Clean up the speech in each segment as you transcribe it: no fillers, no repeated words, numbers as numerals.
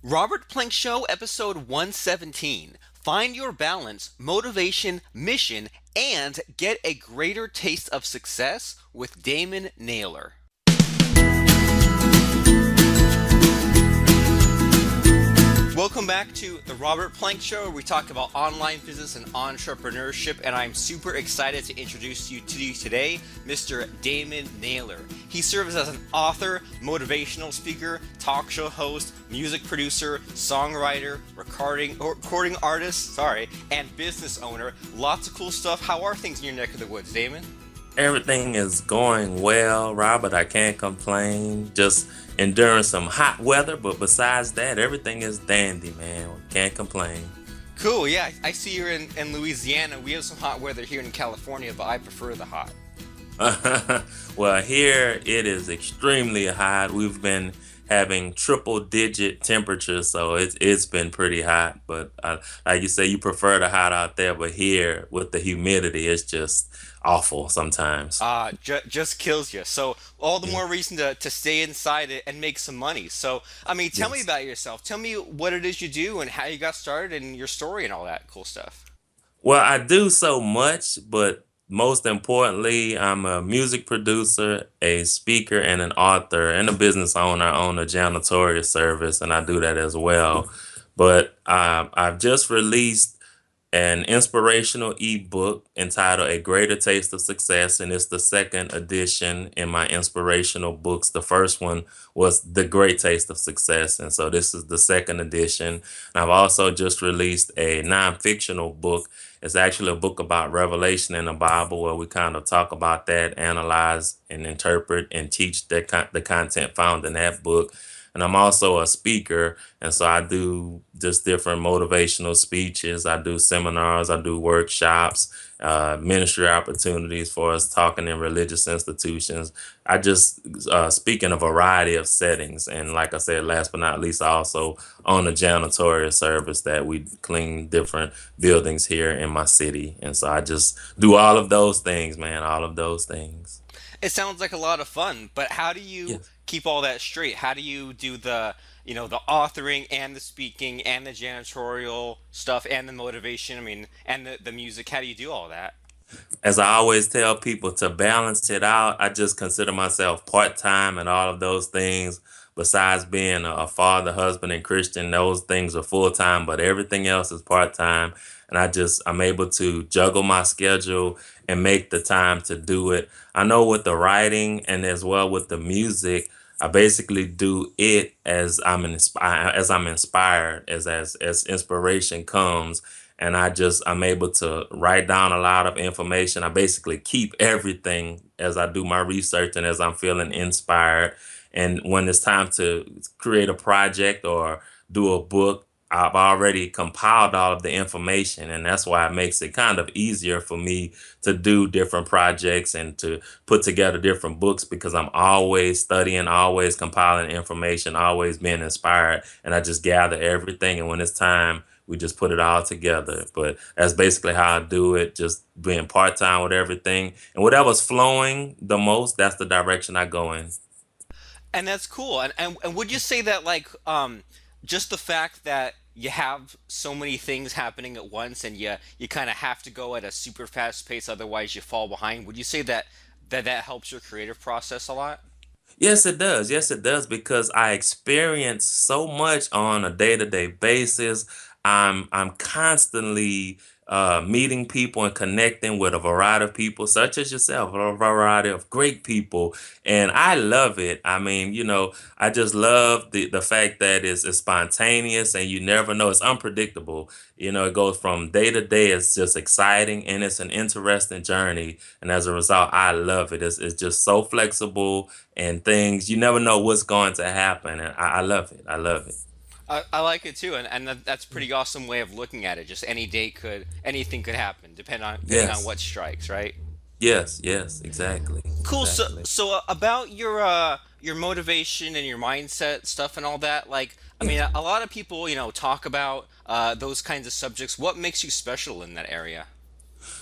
Robert Plank Show, episode 117. Find your balance, motivation, mission, and get a greater taste of success with Damon Naylor. Welcome back to the Robert Plank Show, where we talk about online business and entrepreneurship, and I'm super excited to introduce you to you today, Mr. Damon Naylor. He serves as an author, motivational speaker, talk show host, music producer, songwriter, recording artist, and business owner. Lots of cool stuff. How are things in your neck of the woods, Damon? Everything is going well, Robert. I can't complain. Just enduring some hot weather, but besides that, everything is dandy, man. Can't complain. Cool, yeah. I see you're in Louisiana. We have some hot weather here in California, but I prefer the hot. Well, here it is extremely hot. We've been having triple digit temperatures, so it's been pretty hot. But like you say, you prefer the hot out there, but here with the humidity, it's just awful sometimes. Just kills you. So all the Yeah. more reason to stay inside it and make some money. So, I mean, tell me Yes. about yourself. Tell me what it is you do and how you got started and your story and all that cool stuff. Well, I do so much, but most importantly, I'm a music producer, a speaker, and an author, and a business owner. I own a janitorial service, and I do that as well. But I've just released an inspirational ebook entitled A Greater Taste of Success, and it's the second edition in my inspirational books. The first one was The Great Taste of Success, and so this is the second edition. And I've also just released a non-fictional book. It's actually a book about Revelation in the Bible, where we kind of talk about that, analyze and interpret and teach the content found in that book. And I'm also a speaker, and so I do just different motivational speeches. I do seminars, I do workshops, ministry opportunities for us talking in religious institutions. I just speak in a variety of settings. And like I said, last but not least, I also own a janitorial service that we clean different buildings here in my city. And so I just do all of those things, man, all of those things. It sounds like a lot of fun, but how do you Yes. keep all that straight? How do you do the authoring and the speaking and the janitorial stuff and the motivation? I mean, and the music. How do you do all that? As I always tell people, to balance it out, I just consider myself part-time and all of those things. Besides being a father, husband, and Christian, those things are full-time, but everything else is part-time. And I'm able to juggle my schedule and make the time to do it. I know with the writing and as well with the music, I basically do it as I'm inspired, as inspiration comes, and I'm able to write down a lot of information. I basically keep everything as I do my research and as I'm feeling inspired. And when it's time to create a project or do a book, I've already compiled all of the information, and that's why it makes it kind of easier for me to do different projects and to put together different books, because I'm always studying, always compiling information, always being inspired, and I just gather everything. And when it's time, we just put it all together. But that's basically how I do it, just being part time with everything. And whatever's flowing the most, that's the direction I go in. And that's cool. And would you say that just the fact that you have so many things happening at once and you kind of have to go at a super fast pace, otherwise you fall behind. Would you say that helps your creative process a lot? Yes, it does. Yes, it does, because I experience so much on a day-to-day basis. I'm constantly meeting people and connecting with a variety of people, such as yourself, a variety of great people, and I love it. I mean, I just love the fact that it's spontaneous and you never know. It's unpredictable. It goes from day to day. It's just exciting and it's an interesting journey. And as a result, I love it. It's just so flexible, and things, you never know what's going to happen. And I love it. I love it. I like it too, and that's a pretty awesome way of looking at it. Just anything could happen, depending on Yes. what strikes, right? Yes. Yes. Exactly. Cool. So, Exactly. so about your motivation and your mindset stuff and all that. I mean, Yes. a lot of people, talk about those kinds of subjects. What makes you special in that area?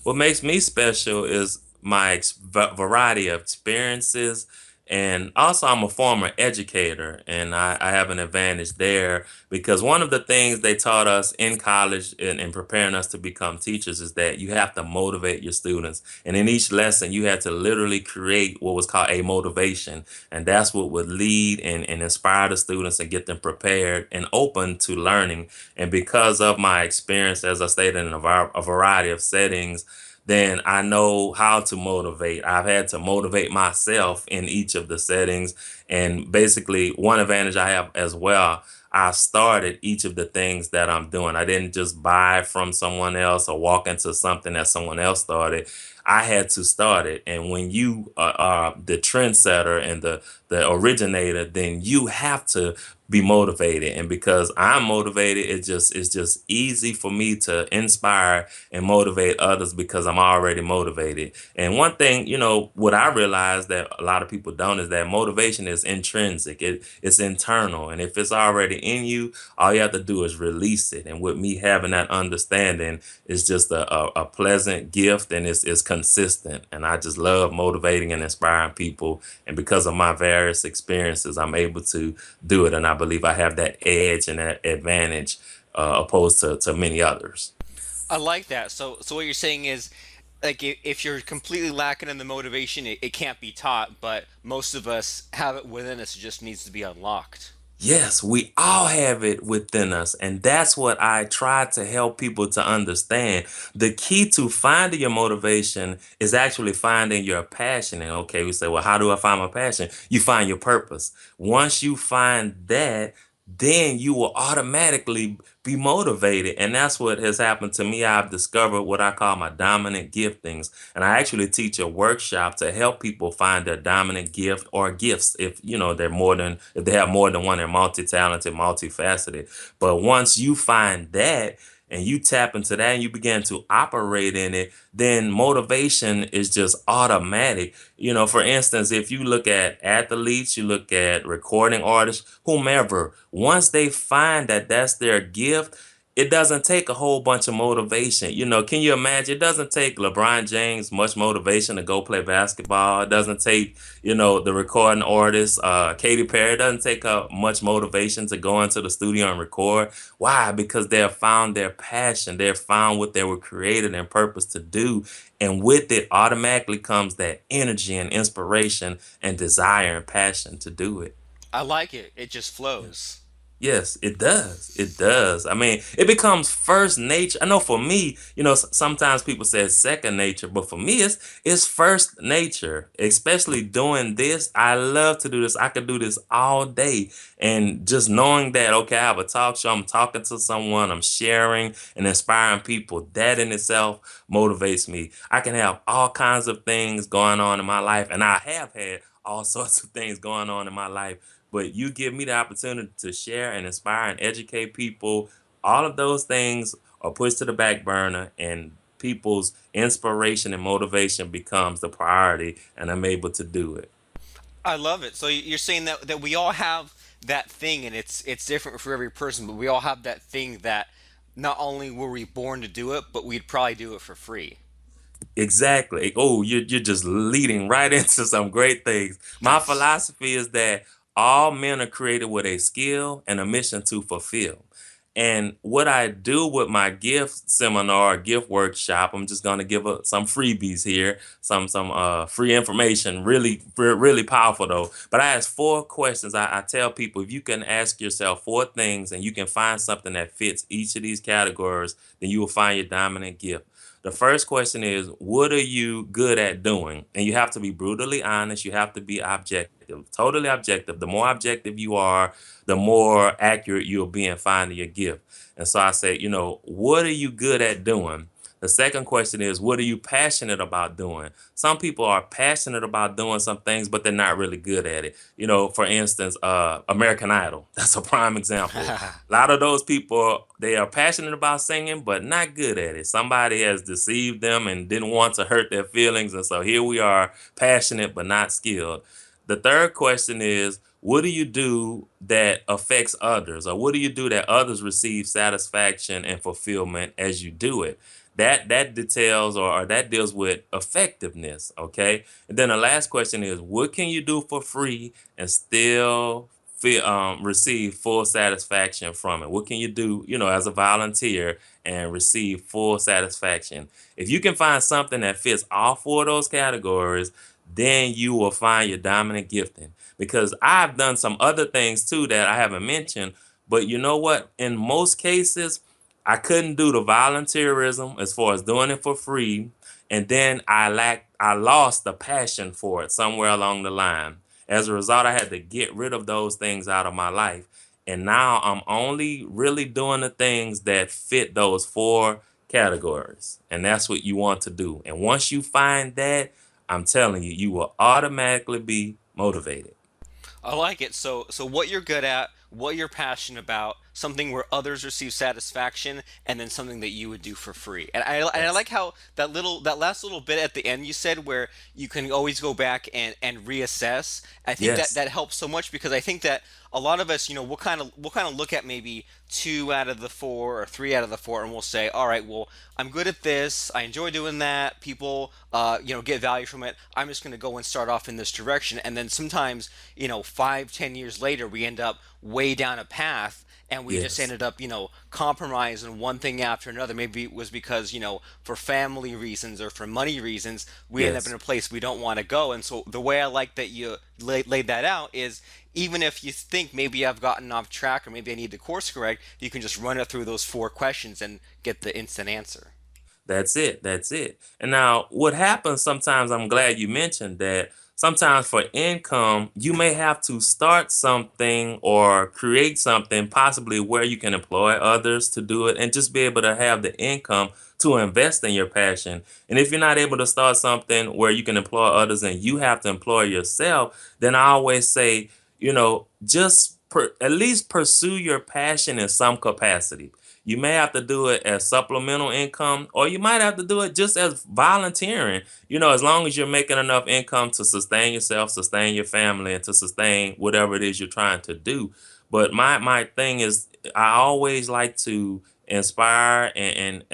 What makes me special is my variety of experiences And also, I'm a former educator, and I have an advantage there because one of the things they taught us in college in preparing us to become teachers is that you have to motivate your students. And in each lesson, you had to literally create what was called a motivation. And that's what would lead and inspire the students and get them prepared and open to learning. And because of my experience, as I stated, in a variety of settings, then I know how to motivate. I've had to motivate myself in each of the settings. And basically, one advantage I have as well, I started each of the things that I'm doing. I didn't just buy from someone else or walk into something that someone else started. I had to start it. And when you are the trendsetter and the originator, then you have to be motivated. And because I'm motivated, it's just easy for me to inspire and motivate others because I'm already motivated. And one thing, what I realize that a lot of people don't is that motivation is intrinsic. It's internal. And if it's already in you, all you have to do is release it. And with me having that understanding, it's just a pleasant gift, and it's consistent. And I just love motivating and inspiring people. And because of my various experiences, I'm able to do it. And I believe I have that edge and that advantage opposed to many others. I like that. So what you're saying is, like, if you're completely lacking in the motivation, it can't be taught, but most of us have it within us. It just needs to be unlocked. Yes, we all have it within us. And that's what I try to help people to understand. The key to finding your motivation is actually finding your passion. And okay, we say, well, how do I find my passion? You find your purpose. Once you find that, then you will automatically be motivated. And that's what has happened to me. I've discovered what I call my dominant giftings. And I actually teach a workshop to help people find their dominant gift or gifts. If if they have more than one, they're multi-talented, multifaceted. But once you find that and you tap into that and you begin to operate in it, then motivation is just automatic. For instance, if you look at athletes, you look at recording artists, whomever, once they find that that's their gift, it doesn't take a whole bunch of motivation. Can you imagine? It doesn't take LeBron James much motivation to go play basketball. It doesn't take, the recording artist, Katy Perry, it doesn't take much motivation to go into the studio and record. Why? Because they have found their passion. They have found what they were created and purpose to do. And with it automatically comes that energy and inspiration and desire and passion to do it. I like it. It just flows. Yes, it does. It does. I mean, it becomes first nature. I know for me, sometimes people say it's second nature, but for me, it's first nature. Especially doing this, I love to do this. I could do this all day, and just knowing that, okay, I have a talk show, I'm talking to someone, I'm sharing and inspiring people. That in itself motivates me. I can have all kinds of things going on in my life, and I have had all sorts of things going on in my life, but you give me the opportunity to share and inspire and educate people. All of those things are pushed to the back burner, and people's inspiration and motivation becomes the priority, and I'm able to do it. I love it. So you're saying that we all have that thing, and it's different for every person, but we all have that thing that not only were we born to do it, but we'd probably do it for free. Exactly. Oh, you're just leading right into some great things. My Nice. philosophy is that all men are created with a skill and a mission to fulfill. And what I do with my gift seminar, gift workshop, I'm just gonna give some freebies here, some free information, really powerful though. But I ask four questions. I tell people if you can ask yourself four things and you can find something that fits each of these categories, then you will find your dominant gift. The first question is, what are you good at doing? And you have to be brutally honest. You have to be objective, totally objective. The more objective you are, the more accurate you'll be in finding your gift. And so I say, what are you good at doing? The second question is, what are you passionate about doing? Some people are passionate about doing some things, but they're not really good at it. For instance, American Idol. That's a prime example. A lot of those people, they are passionate about singing, but not good at it. Somebody has deceived them and didn't want to hurt their feelings. And so here we are, passionate, but not skilled. The third question is, what do you do that affects others? Or what do you do that others receive satisfaction and fulfillment as you do it? that details or that deals with effectiveness. Okay, and then the last question is, what can you do for free and still receive full satisfaction from it? What can you do, as a volunteer and receive full satisfaction? If you can find something that fits all four of those categories, then you will find your dominant gifting. Because I've done some other things too that I haven't mentioned, but you know what? In most cases, I couldn't do the volunteerism as far as doing it for free, and then I lost the passion for it somewhere along the line. As a result, I had to get rid of those things out of my life. And now I'm only really doing the things that fit those four categories. And that's what you want to do. And once you find that, I'm telling you, you will automatically be motivated. I like it. So what you're good at, what you're passionate about, something where others receive satisfaction, and then something that you would do for free. And I Yes. like how that last little bit at the end you said where you can always go back and reassess. I think that Yes. that helps so much because I think that a lot of us, we'll kind of look at maybe two out of the four or three out of the four, and we'll say, all right, well, I'm good at this. I enjoy doing that. People, get value from it. I'm just going to go and start off in this direction. And then sometimes, 5, 10 years later, we end up way down a path and we just Yes. ended up, compromising one thing after another. Maybe it was because, for family reasons or for money reasons, we end up in Yes. a place we don't want to go. And so the way I like that you laid that out is even if you think maybe I've gotten off track or maybe I need to course correct, you can just run it through those four questions and get the instant answer. That's it. That's it. And now, what happens sometimes, I'm glad you mentioned that sometimes for income, you may have to start something or create something, possibly where you can employ others to do it and just be able to have the income to invest in your passion. And if you're not able to start something where you can employ others and you have to employ yourself, then I always say, just at least pursue your passion in some capacity. You may have to do it as supplemental income, or you might have to do it just as volunteering. As long as you're making enough income to sustain yourself, sustain your family, and to sustain whatever it is you're trying to do. But my thing is, I always like to inspire and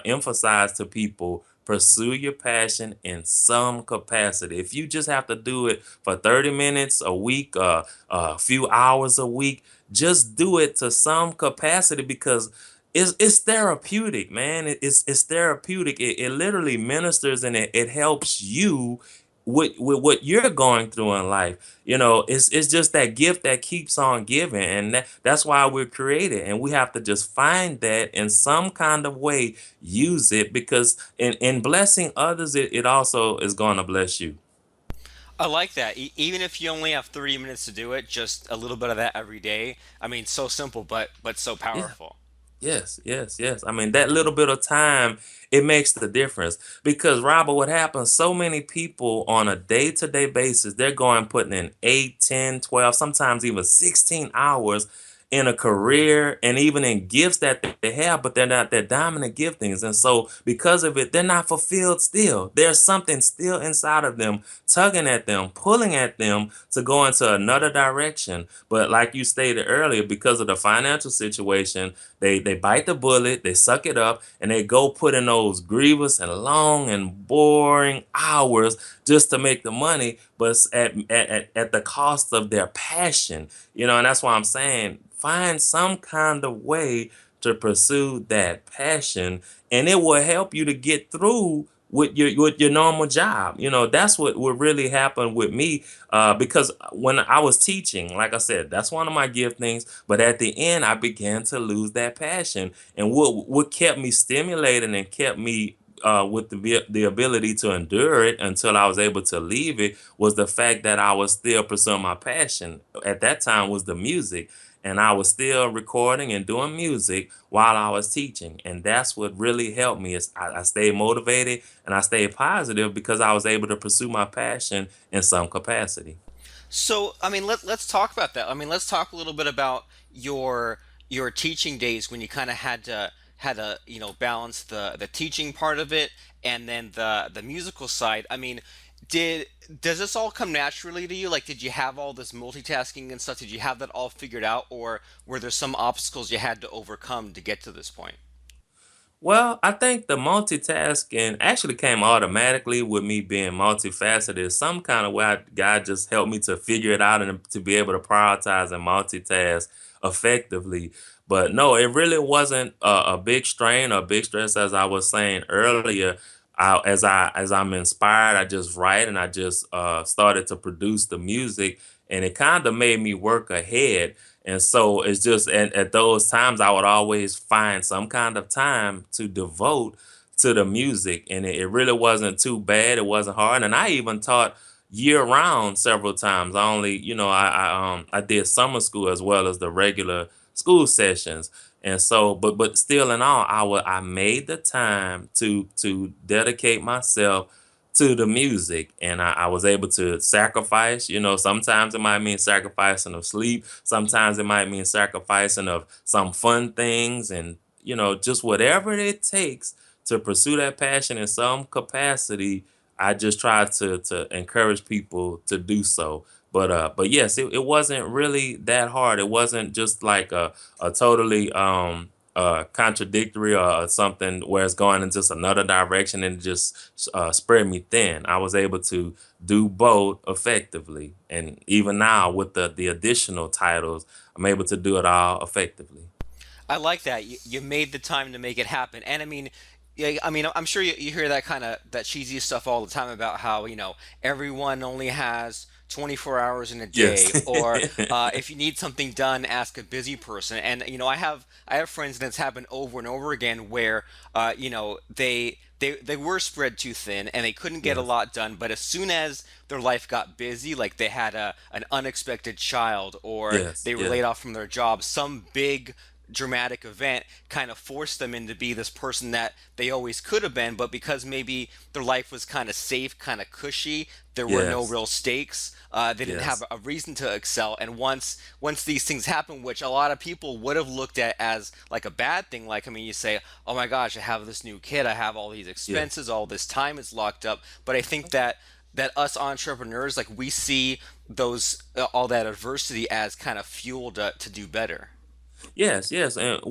emphasize to people, pursue your passion in some capacity. If you just have to do it for 30 minutes a week, a few hours a week, just do it to some capacity because it's therapeutic, man. It's therapeutic. It literally ministers and it helps you with what you're going through in life. It's just that gift that keeps on giving, and that's why we're created. And we have to just find that in some kind of way, use it because in blessing others, it also is going to bless you. I like that. Even if you only have 30 minutes to do it, just a little bit of that every day. I mean, so simple, but so Yeah. powerful. Yes, yes, yes. I mean, that little bit of time, it makes the difference. Because, Robert, what happens, so many people on a day-to-day basis, they're going putting in 8, 10, 12, sometimes even 16 hours in a career and even in gifts that they have, but they're not their dominant giftings. And so, because of it, they're not fulfilled still. There's something still inside of them, tugging at them, pulling at them to go into another direction. But like you stated earlier, because of the financial situation, they bite the bullet, they suck it up, and they go put in those grievous and long and boring hours just to make the money, but it's at the cost of their passion. And that's why I'm saying find some kind of way to pursue that passion, and it will help you to get through with your normal job. That's what really happened with me, because when I was teaching, like I said, that's one of my giftings. But at the end, I began to lose that passion, and what kept me stimulated and kept me with the ability to endure it until I was able to leave it was the fact that I was still pursuing my passion. At that time was the music, and I was still recording and doing music while I was teaching. And that's what really helped me is I stayed motivated and I stayed positive because I was able to pursue my passion in some capacity. So, I mean, let's talk about that. I mean, let's talk a little bit about your teaching days when you kind of had to balance the teaching part of it and then the musical side. I mean, did does this all come naturally to you? Like, did you have all this multitasking and stuff? Did you have that all figured out, or were there some obstacles you had to overcome to get to this point? Well, I think the multitasking actually came automatically with me being multifaceted. Some kind of way, God just helped me to figure it out and to be able to prioritize and multitask effectively. But no, it really wasn't a big strain or big stress, as I was saying earlier. As I'm inspired, I just write and I just started to produce the music, and it kind of made me work ahead. And so it's just at those times I would always find some kind of time to devote to the music. And it really wasn't too bad. It wasn't hard. And I even taught year round several times. I only, I did summer school as well as the regular school sessions. And so, but still in all, I made the time to dedicate myself to the music, and I was able to sacrifice. Sometimes it might mean sacrificing of sleep, sometimes it might mean sacrificing of some fun things, and just whatever it takes to pursue that passion in some capacity. I just try to encourage people to do so. But yes, it wasn't really that hard. It wasn't just like a totally contradictory or something where it's going in just another direction and just spread me thin. I was able to do both effectively, and even now with the additional titles, I'm able to do it all effectively. I like that. You made the time to make it happen. And I mean, yeah, I mean, I'm sure you hear that kind of that cheesy stuff all the time about how, everyone only has 24 hours in a Yes. day, or if you need something done, ask a busy person. And I have friends, and it's happened over and over again where they were spread too thin and they couldn't get a Yes. lot done. But as soon as their life got busy, like they had an unexpected child, or Yes. they were Yes. laid off from their job, some big dramatic event kind of forced them into be this person that they always could have been, but because maybe their life was kind of safe, kind of cushy, there were no Yes. real stakes. They didn't have Yes. a reason to excel. And once these things happen, which a lot of people would have looked at as like a bad thing, like, I mean, you say, oh my gosh, I have this new kid, I have all these Yes. expenses, all this time is locked up. But I think that us entrepreneurs, like, we see those all that adversity as kind of fuel to do better. Yes, yes, and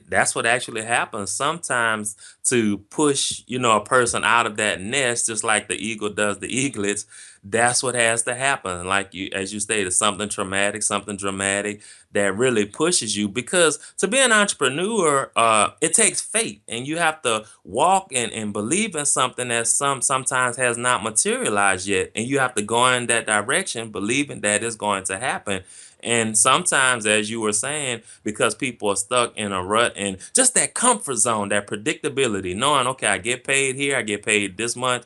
that's what actually happens sometimes to push, a person out of that nest, just like the eagle does the eaglets. That's what has to happen. Like you, as you stated, something traumatic, something dramatic that really pushes you. Because to be an entrepreneur, it takes faith, and you have to walk and believe in something that sometimes has not materialized yet, and you have to go in that direction, believing that it's going to happen. And sometimes, as you were saying, because people are stuck in a rut and just that comfort zone, that predictability, knowing, okay, I get paid here, I get paid this much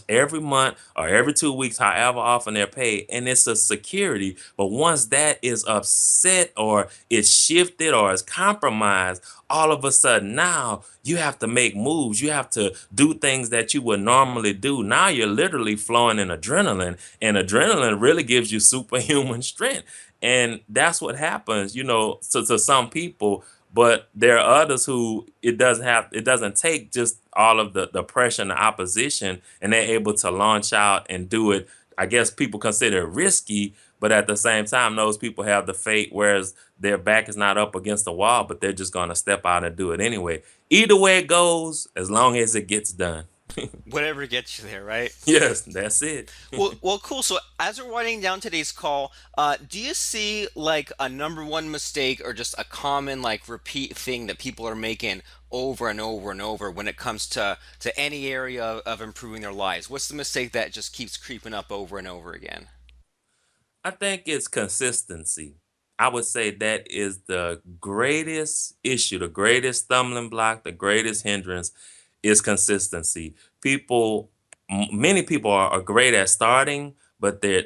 every month or every 2 weeks, however often they're paid, and it's a security. But once that is upset or it's shifted or it's compromised, all of a sudden now you have to make moves. You have to do things that you would normally do. Now you're literally flowing in adrenaline, and adrenaline really gives you superhuman strength. And that's what happens, to some people. But there are others who it doesn't take just all of the pressure and the opposition, and they're able to launch out and do it. I guess people consider it risky, but at the same time, those people have the fate, whereas their back is not up against the wall, but they're just going to step out and do it anyway. Either way it goes, as long as it gets done. Whatever gets you there, right? Yes, that's it. Well, cool. So as we're winding down today's call, do you see like a number one mistake, or just a common like repeat thing that people are making over and over and over when it comes to any area of improving their lives? What's the mistake that just keeps creeping up over and over again? I think it's consistency. I would say that is the greatest issue, the greatest stumbling block, the greatest hindrance is consistency. People, many people are great at starting, but they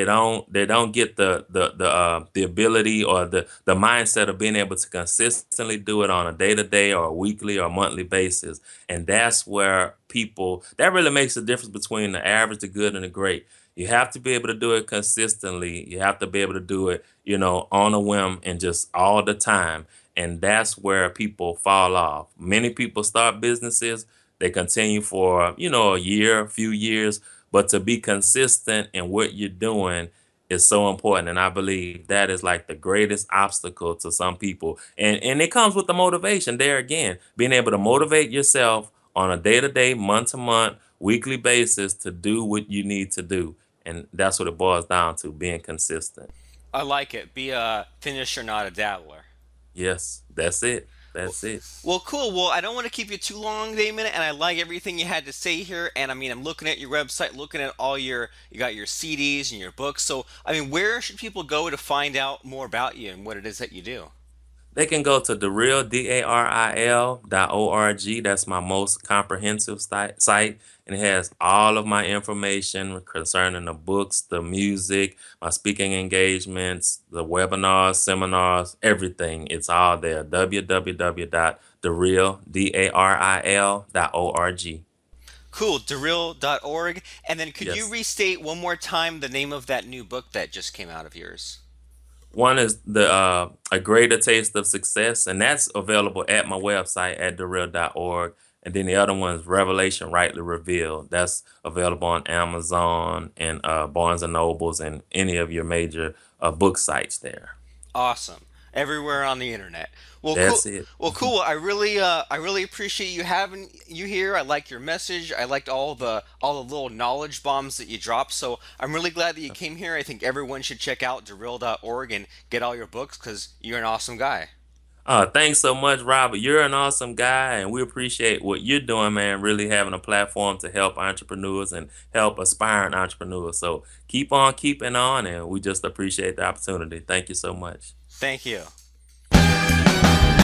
don't get the ability or the mindset of being able to consistently do it on a day to day or a weekly or monthly basis. And that's where people that really makes the difference between the average, the good, and the great. You have to be able to do it consistently. You have to be able to do it, on a whim and just all the time. And that's where people fall off. Many people start businesses, they continue for, a year, a few years, but to be consistent in what you're doing, is so important. And I believe that is like the greatest obstacle to some people. And it comes with the motivation there again, being able to motivate yourself on a day-to-day, month-to-month, weekly basis to do what you need to do. And that's what it boils down to, being consistent. I like it. Be a finisher, not a dabbler. Yes, that's it. Well, That's it. well, cool. Well, I don't want to keep you too long, Damon, and I like everything you had to say here. And I mean, I'm looking at your website, looking at all you got your CDs and your books. So, I mean, where should people go to find out more about you and what it is that you do? They can go to daril.org. That's my most comprehensive site, and it has all of my information concerning the books, the music, my speaking engagements, the webinars, seminars, everything. It's all there. www.daril.org. Cool, Daril.org. And then could you Yes. restate one more time the name of that new book that just came out of yours? One is the A Greater Taste of Success, and that's available at my website at thereal.org. And then the other one is Revelation Rightly Revealed. That's available on Amazon and Barnes and Nobles and any of your major book sites there. Awesome. Everywhere on the internet. Well, cool. That's it. Well, cool. I really appreciate you having you here. I like your message. I liked all the little knowledge bombs that you dropped. So I'm really glad that you came here. I think everyone should check out Daril.org and get all your books because you're an awesome guy. Thanks so much, Robert. You're an awesome guy, and we appreciate what you're doing, man. Really having a platform to help entrepreneurs and help aspiring entrepreneurs. So keep on keeping on, and we just appreciate the opportunity. Thank you so much. Thank you.